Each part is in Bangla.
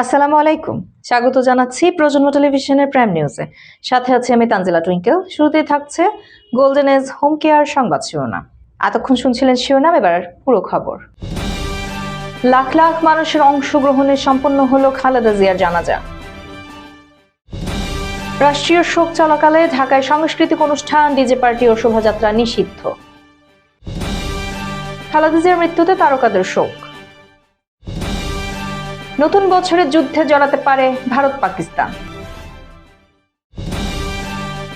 আসসালামু আলাইকুম, স্বাগত জানাচ্ছি প্রজন্ম টেলিভিশনের প্রাইম নিউজে। সাথে আছি আমি তানজিলা টুইঙ্কেল। শুরুতেই থাকছে গোল্ডেন এজ হোম কেয়ার সংবাদ শিরোনাম। এতক্ষণ শুনছিলেন শিরোনাম, এবার পুরো খবর। লাখ লাখ মানুষের অংশগ্রহণে সম্পন্ন হলো খালেদা জিয়ার জানাজা। রাষ্ট্রীয় শোক চলাকালে ঢাকায় সাংস্কৃতিক অনুষ্ঠান, ডিজে পার্টি ও শোভাযাত্রা নিষিদ্ধ। খালেদা জিয়ার মৃত্যুতে তারকাদের শোক। নতুন বছরের যুদ্ধে জড়াতে পারে ভারত পাকিস্তান।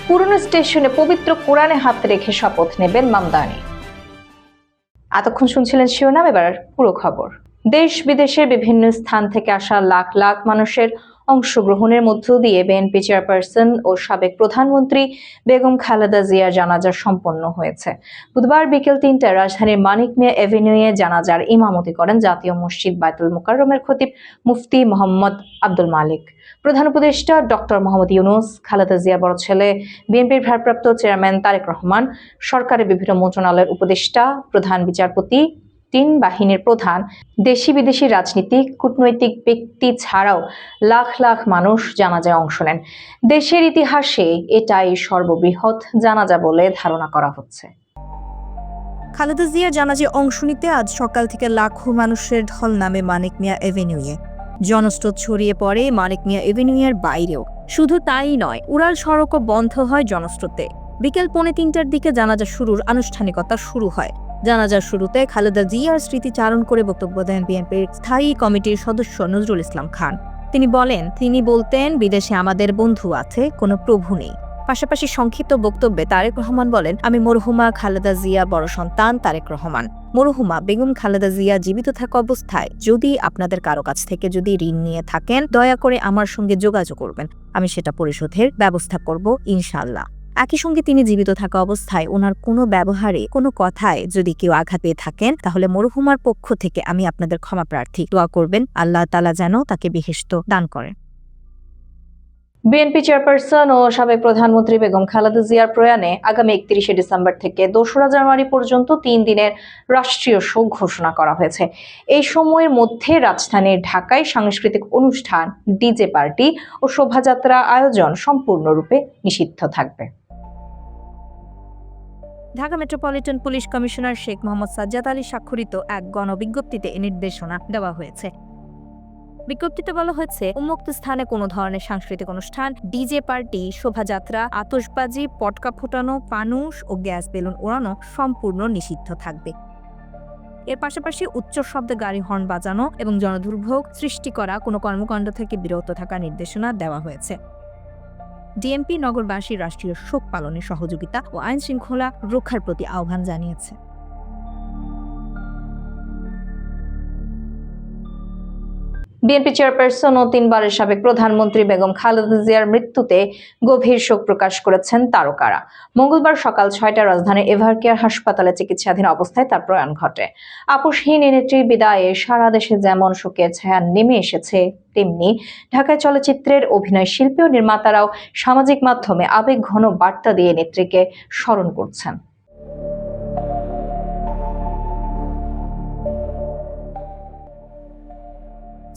পুরনো স্টেশনে পবিত্র কোরআনে হাত রেখে শপথ নেবেন মামদানি। এতক্ষণ শুনছিলেন শিরোনাম, এবার পুরো খবর। দেশ বিদেশের বিভিন্ন স্থান থেকে আসা লাখ লাখ মানুষের অংশগ্রহণের মধ্য দিয়ে বিএনপি চেয়ারপারসন ও সাবেক প্রধানমন্ত্রী বেগম খালেদা জিয়ার জানাজা সম্পন্ন হয়েছে। বুধবার বিকেল ৩টায় রাজধানীর মানিক মিয়া এভিনিউয়ে জানাজার ইমামতি করেন জাতীয় মসজিদ বায়তুল মুকাররমের খতিব মুফতি মোহাম্মদ আব্দুল মালিক। প্রধান উপদেষ্টা ডক্টর মোহাম্মদ ইউনূস, খালেদা জিয়ার বড় ছেলে বিএনপির ভারপ্রাপ্ত চেয়ারম্যান তারেক রহমান, সরকারের বিভিন্ন মন্ত্রণালয়ের উপদেষ্টা, প্রধান বিচারপতি, তিন বাহিনীর প্রধান, দেশি বিদেশি রাজনীতিক, কূটনৈতিক ব্যক্তি ছাড়াও লাখ লাখ মানুষ জানাজায় অংশ নেন। দেশের ইতিহাসে এটাই সর্ববৃহৎ জানাজা বলে ধারণা করা হচ্ছে। খালেদা জিয়ার জানাজায় অংশ নিতে আজ সকাল থেকে লাখো মানুষের ঢল নামে মানিক মিয়া এভিনিউয়ে। জনস্রোত ছড়িয়ে পড়ে মানিক মিয়া এভিনিউয়ের বাইরেও। শুধু তাই নয়, উড়াল সড়কও বন্ধ হয় জনস্রোতে। বিকেল 2:45টার দিকে জানাজা শুরুর আনুষ্ঠানিকতা শুরু হয়। জানাজার শুরুতে খালেদা জিয়ার স্মৃতিচারণ করে বক্তব্য দেন বিএনপির স্থায়ী কমিটির সদস্য নজরুল ইসলাম খান। তিনি বলতেন, বিদেশে আমাদের বন্ধু আছে, কোনো প্রভু নেই। পাশাপাশি সংক্ষিপ্ত বক্তব্যে তারেক রহমান বলেন, আমি মরহুমা খালেদা জিয়া বড় সন্তান তারেক রহমান। মরহুমা বেগম খালেদা জিয়া জীবিত থাকা অবস্থায় যদি আপনাদের কারো কাছ থেকে যদি ঋণ নিয়ে থাকেন, দয়া করে আমার সঙ্গে যোগাযোগ করবেন, আমি সেটা পরিশোধের ব্যবস্থা করব ইনশাআল্লাহ। একই সঙ্গে তিনি জীবিত থাকা অবস্থায় ওনার কোনো ব্যবহারে, কোনো কথায় যদি কেউ আঘাত পেয়ে থাকেন, তাহলে মরহুমার পক্ষ থেকে আমি আপনাদের ক্ষমা প্রার্থী। দোয়া করবেন আল্লাহ তাআলা যেন তাকে বেহেশত দান করেন। বিএনপি চেয়ারপারসন ও সাবেক প্রধানমন্ত্রী বেগম খালেদা জিয়ার প্রয়াণে আগামী 31শে ডিসেম্বর থেকে 2রা জানুয়ারি পর্যন্ত 3 দিনের রাষ্ট্রীয় শোক ঘোষণা করা হয়েছে। এই সময়ের মধ্যে রাজধানীর ঢাকায় সাংস্কৃতিক অনুষ্ঠান, ডিজে পার্টি ও শোভাযাত্রা আয়োজন সম্পূর্ণরূপে নিষিদ্ধ থাকবে। Dhaka metropolitan police commissioner Sheikh Mohammad Sajjad Ali স্বাক্ষরিত এক গণবিজ্ঞপ্তিতে এ নির্দেশনা দেওয়া হয়েছে। বিজ্ঞপ্তিতে বলা হয়েছে, উন্মুক্ত স্থানে কোনো ধরনের সাংস্কৃতিক অনুষ্ঠান, ডিজে পার্টি, শোভাযাত্রা, আতশবাজি, পটকা ফোটানো, ফানুস ও গ্যাস বেলুন ওড়ানো সম্পূর্ণ নিষিদ্ধ থাকবে। এর পাশাপাশি উচ্চ শব্দে গাড়ি হর্ন বাজানো এবং জনদুর্ভোগ সৃষ্টি করা কোনো কর্মকাণ্ড থেকে বিরত থাকার নির্দেশনা দেওয়া হয়েছে। ডিএমপি নগরবাসী রাষ্ট্রীয় শোক পালনে সহযোগিতা ও আইন শৃঙ্খলা রক্ষার প্রতি আহ্বান জানিয়েছে। বিএনপি চেয়ারপারসন ও 3বারের সাবেক প্রধানমন্ত্রী বেগম খালেদা জিয়ার মৃত্যুতে গভীর শোক প্রকাশ করেছেন তারকারা। মঙ্গলবার সকাল 6টায় রাজধানীর এভারকেয়ার হাসপাতালে চিকিৎসাধীন অবস্থায় তার প্রয়াণ ঘটে। আপসহীন নেত্রীর বিদায়ে সারা দেশে যেমন শোকের ছায়া নেমে এসেছে, তেমনি ঢাকায় চলচ্চিত্রের অভিনয় শিল্পী ও নির্মাতারাও সামাজিক মাধ্যমে আবেগঘন বার্তা দিয়ে নেত্রীকে স্মরণ করছেন।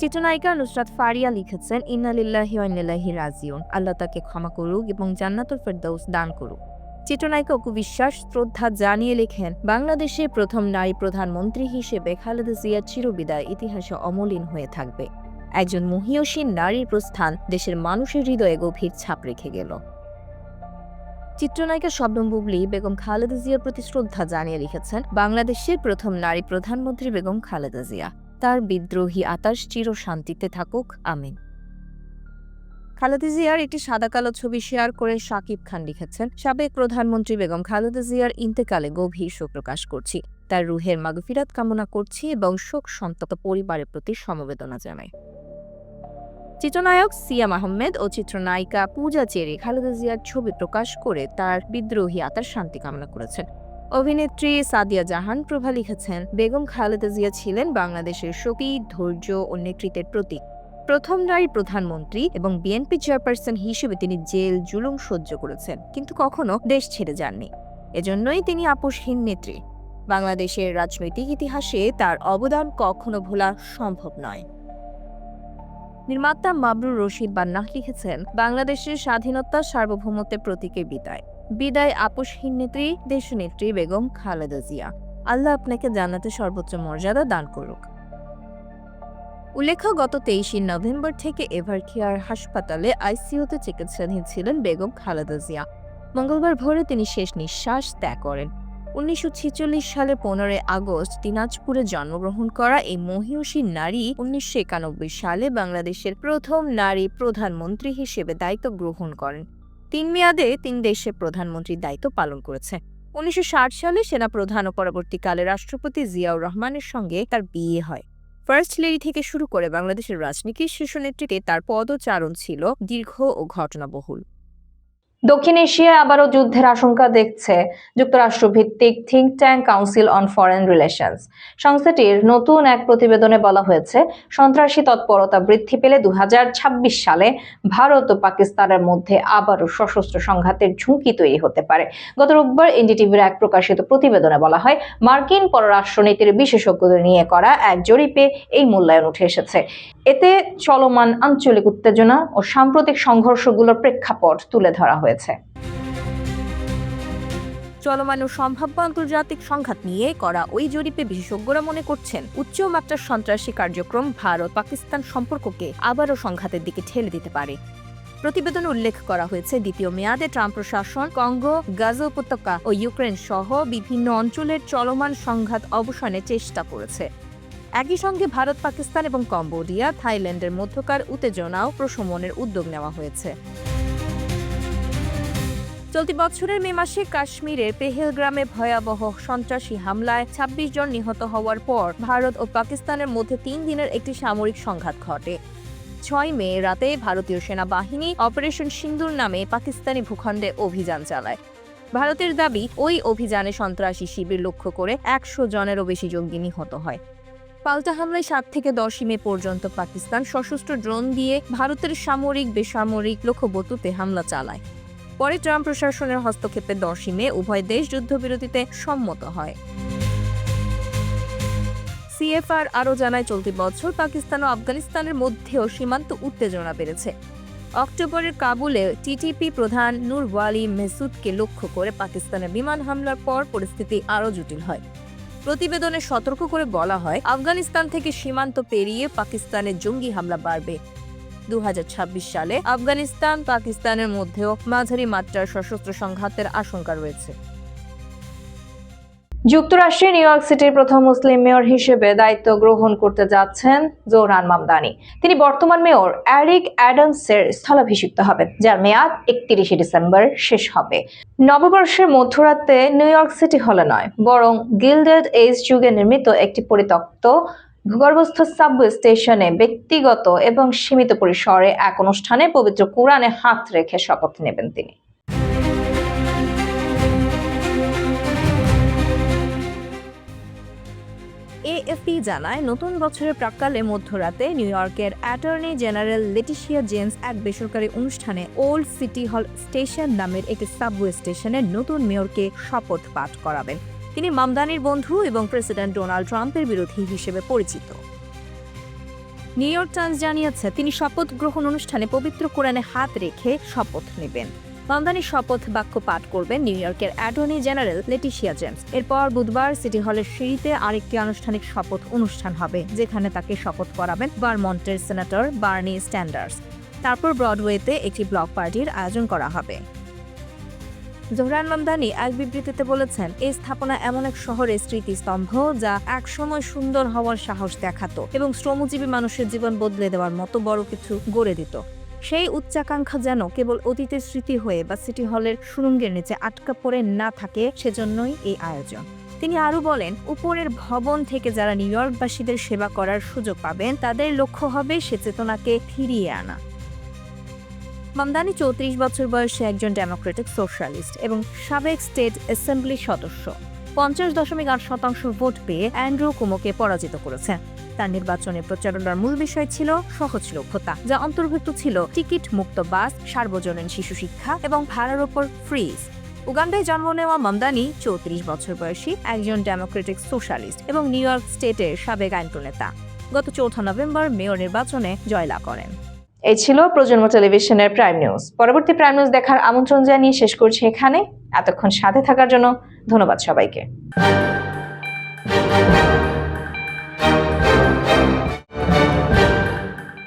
চিত্রনায়িকা নুসরাত ফারিয়া লিখেছেন, ইন্না লিল্লাহি ওয়া ইন্না ইলাইহি রাজিউন। আল্লাহ তাকে ক্ষমা করুক এবং জান্নাতুল ফেরদাউস দান করুক। চিত্রনায়িকা অপু বিশ্বাস শ্রদ্ধা জানিয়ে লেখেন, বাংলাদেশের প্রথম নারী প্রধানমন্ত্রী হিসেবে খালেদা জিয়ার চিরবিদায় ইতিহাসে অমলিন হয়ে থাকবে। একজন মহীয়সী নারীর প্রস্থান দেশের মানুষের হৃদয়ে গভীর ছাপ রেখে গেল। চিত্রনায়িকা শবনম বুবলী বেগম খালেদা জিয়ার প্রতি শ্রদ্ধা জানিয়ে লিখেছেন, বাংলাদেশের প্রথম নারী প্রধানমন্ত্রী বেগম খালেদা জিয়া, তার বিদ্রোহী আত্মার চির শান্তিতে থাকুক, আমিন। খালেদা জিয়ার একটি সাদা কালো ছবি শেয়ার করে শাকিব খান লিখেছেন, সাবেক প্রধানমন্ত্রী বেগম খালেদা জিয়ার ইন্তেকালে গভীর শোক প্রকাশ করছি। তার রুহের মাগফিরাত কামনা করছি এবং শোক সন্তপ্ত পরিবারের প্রতি সমবেদনা জানাই। চিত্রনায়ক সিয়াম আহমেদ ও চিত্রনায়িকা পূজা চেরি খালেদা জিয়ার ছবি প্রকাশ করে তার বিদ্রোহী আত্মার শান্তি কামনা করেছেন। অভিনেত্রী সাদিয়া জাহান প্রভা লিখেছেন, বেগম খালেদা জিয়া ছিলেন বাংলাদেশের শক্তি, ধৈর্য ও নেতৃত্বের প্রতীক। প্রথম নারী প্রধানমন্ত্রী এবং বিএনপি চেয়ারপারসন হিসেবে তিনি জেল জুলুম সহ্য করেছেন, কিন্তু কখনো দেশ ছেড়ে যাননি। এজন্যই তিনি আপোষহীন নেত্রী। বাংলাদেশের রাজনৈতিক ইতিহাসে তার অবদান কখনো ভোলা সম্ভব নয়। নির্মাতা মাবরুর রশিদ বান্নাহ লিখেছেন, বাংলাদেশের স্বাধীনতা সার্বভৌমত্বের প্রতীকের বিদায়। বিদায় আপোষহীন নেত্রী, দেশনেত্রী বেগম খালেদা জিয়া। আল্লাহ আপনাকে জান্নাতে সর্বোচ্চ মর্যাদা দান করুক। উল্লেখ্য, গত 23 নভেম্বর থেকে এভারকেয়ার হাসপাতালে আইসিইউতে চিকিৎসাধীন ছিলেন বেগম খালেদা জিয়া। মঙ্গলবার ভোরে তিনি শেষ নিঃশ্বাস ত্যাগ করেন। 1946 সালের 15 আগস্ট দিনাজপুরে জন্মগ্রহণ করা এই মহিয়সী নারী 1991 সালে বাংলাদেশের প্রথম নারী প্রধানমন্ত্রী হিসেবে দায়িত্ব গ্রহণ করেন। 3 মেয়াদে 3 দেশের প্রধানমন্ত্রীর দায়িত্ব পালন করেছে। 1960 সালে সেনাপ্রধান ও পরবর্তীকালে রাষ্ট্রপতি জিয়াউর রহমানের সঙ্গে তার বিয়ে হয়। ফার্স্ট লেডি থেকে শুরু করে বাংলাদেশের রাজনীতির শীর্ষ নেতৃত্বে তার পদচারণ ছিল দীর্ঘ ও ঘটনাবহুল। দক্ষিণ এশিয়ায় আবারও যুদ্ধের আশঙ্কা দেখছে যুক্তরাষ্ট্র ভিত্তিক think tank council on foreign relations. সংস্থাটির নতুন এক প্রতিবেদনে বলা হয়েছে, সন্ত্রাসী তৎপরতা বৃদ্ধি পেলে 2026 সালে ভারত ও পাকিস্তানের মধ্যে আবারও সশস্ত্র সংঘাতের ঝুঁকি তৈরি হতে পারে। গত রোববার এনডিটিভির এক প্রকাশিত প্রতিবেদনে বলা হয়, মার্কিন পররাষ্ট্রনীতির বিশেষজ্ঞদের নিয়ে করা এক জরিপে এই মূল্যায়ন উঠে এসেছে। এতে চলমান আঞ্চলিক উত্তেজনা ও সাম্প্রতিক সংঘর্ষগুলোর প্রেক্ষাপট তুলে ধরা হয়েছে। চলমান ও সম্ভাব্য আন্তর্জাতিক সংঘাত নিয়ে করা ওই জরিপে বিশেষজ্ঞরা মনে করছেন, উচ্চ মাত্রার সন্ত্রাসী কার্যক্রম ভারত পাকিস্তান সম্পর্ককে আবারও সংঘাতের দিকে ঠেলে দিতে পারে। প্রতিবেদনে উল্লেখ করা হয়েছে, দ্বিতীয় মেয়াদে ট্রাম্প প্রশাসন কঙ্গো, গাজা উপত্যকা ও ইউক্রেন সহ বিভিন্ন অঞ্চলের চলমান সংঘাত অবসানের চেষ্টা করেছে। একই সঙ্গে ভারত, পাকিস্তান এবং কম্বোডিয়া, থাইল্যান্ডের মধ্যকার উত্তেজনাও প্রশমনের উদ্যোগ নেওয়া হয়েছে। চলতি বছরের মে মাসে কাশ্মীরের পেহেলগ্রামে ভয়াবহ সন্ত্রাসী হামলায় 26 জন নিহত হওয়ার পর ভারত ও পাকিস্তানের মধ্যে 3 দিনের একটি সামরিক সংঘাত ঘটে। 6 মে রাতে ভারতীয় সেনাবাহিনী অপারেশন সিন্দুর নামে পাকিস্তানি ভূখণ্ডে অভিযান চালায়। ভারতের দাবি, ওই অভিযানে সন্ত্রাসী শিবির লক্ষ্য করে 100 জনেরও বেশি জঙ্গি নিহত হয়। পাল্টা হামলায় 7 থেকে 10 মে পর্যন্ত পাকিস্তান সশস্ত্র ড্রোন দিয়ে ভারতের সামরিক বেসামরিক লক্ষ্যবস্তুতে হামলা চালায়। পরে ট্রাম্প প্রশাসনের হস্তক্ষেপে 10 মে উভয় দেশ যুদ্ধবিরতিতে সম্মত হয়। সিএফআর আরও জানায়, চলতি বছর পাকিস্তান ও আফগানিস্তানের মধ্যেও সীমান্ত উত্তেজনা বেড়েছে। অক্টোবরের কাবুলে টিটিপি প্রধান নূর ওয়ালি মেসুদকে লক্ষ্য করে পাকিস্তানের বিমান হামলার পর পরিস্থিতি আরও জটিল হয়। প্রতিবেদনে সতর্ক করে বলা হয়, আফগানিস্তান থেকে সীমান্ত পেরিয়ে পাকিস্তানের জঙ্গি হামলা বাড়বে। 2026 সালে আফগানিস্তান পাকিস্তানের মধ্যেও মাঝারি মাত্রার সশস্ত্র সংঘাতের আশঙ্কা রয়েছে। যুক্তরাষ্ট্রের নিউ ইয়র্ক সিটির প্রথম মুসলিম মেয়র হিসেবে দায়িত্ব গ্রহণ করতে যাচ্ছেন জোহরান মামদানি। তিনি বর্তমান মেয়র এরিক অ্যাডামসের স্থলাভিষিক্ত হবেন, যার মেয়াদ 31 ডিসেম্বর শেষ হবে। নববর্ষের মধ্যরাতে নিউ ইয়র্ক সিটি হলে নয়, বরং গিল্ডেড এজ যুগে নির্মিত একটি পরিত্যক্ত ভূগর্ভস্থ সাবওয়ে স্টেশনে ব্যক্তিগত এবং সীমিত পরিসরে এক অনুষ্ঠানে পবিত্র কোরআনে হাত রেখে শপথ নেবেন তিনি। এএফপি জানায়, নতুন বছরের প্রাক্কালে মধ্যরাতে নিউ ইয়র্কের অ্যাটর্নি জেনারেল লেটিশিয়া জেমস এক বেসরকারি অনুষ্ঠানে ওল্ড সিটি হল স্টেশন নামের একটি সাবওয়ে স্টেশনের নতুন মেয়রকে শপথ পাঠ করাবেন। তিনি মামদানির বন্ধু এবং প্রেসিডেন্ট ডোনাল্ড ট্রাম্পের বিরোধী হিসেবে পরিচিত। নিউ ইয়র্ক টাইমস জানিয়েছে, তিনি শপথ গ্রহণ অনুষ্ঠানে পবিত্র কোরআনে হাত রেখে শপথ নেবেন। মামদানি শপথ বাক্য পাঠ করবেন নিউ ইয়র্কের অ্যাটর্নি জেনারেল লেটিশিয়া জেমস। এরপর বুধবার সিটি হলের সিঁড়িতে আরেকটি আনুষ্ঠানিক শপথ অনুষ্ঠান হবে, যেখানে তাকে শপথ করাবেন ভারমন্টের সেনেটর বার্নি স্যান্ডার্স। তারপর ব্রডওয়েতে একটি ব্লক পার্টির আয়োজন করা হবে। জোহরান মামদানি এক বিবৃতিতে বলেছেন, এই স্থাপনা এমন এক শহরের স্মৃতিস্তম্ভ যা একসময় সুন্দর হওয়ার সাহস দেখাতো এবং শ্রমজীবী মানুষের জীবন বদলে দেওয়ার মতো বড় কিছু গড়ে দিত। সেই উচ্চাকাঙ্ক্ষা যেন কেবল অতীতের স্মৃতি হয়ে বা সিটি হলের সুড়ঙ্গের নিচে আটকা পড়ে না থাকে, সেজন্যই এই আয়োজন। তিনি আরও বলেন, উপরের ভবন থেকে যারা নিউ ইয়র্কবাসীদের সেবা করার সুযোগ পাবেন, তাদের লক্ষ্য হবে সে চেতনাকে ফিরিয়ে আনা। মামদানি 34 বছর বয়সে একজন ডেমোক্রেটিক সোশ্যালিস্ট এবং সাবেক স্টেট অ্যাসেম্বলি সদস্য। 50.8% ভোট পেয়ে অ্যান্ড্রু কুমোকে পরাজিত করেছেন। তার নির্বাচনী প্রচারণার মূল বিষয় ছিল সহজলভ্যতা, যা অন্তর্ভুক্ত ছিল টিকিট মুক্ত বাস, সার্বজনীন শিশু শিক্ষা এবং ভাড়ার ওপর ফ্রিজ। উগান্ডায় জন্ম নেওয়া মামদানি 34 বছর বয়সী একজন ডেমোক্রেটিক সোশ্যালিস্ট এবং নিউ ইয়র্ক স্টেটের সাবেক আইন প্রণেতা। গত 4 নভেম্বর মেয়র নির্বাচনে জয়লাভ করেন। এই ছিল প্রজন্ম টেলিভিশনের প্রাইম নিউজ। পরবর্তী প্রাইম নিউজ দেখার আমন্ত্রণ জানিয়ে শেষ করছি এখানে। এতক্ষণ সাথে থাকার জন্য ধন্যবাদ সবাইকে।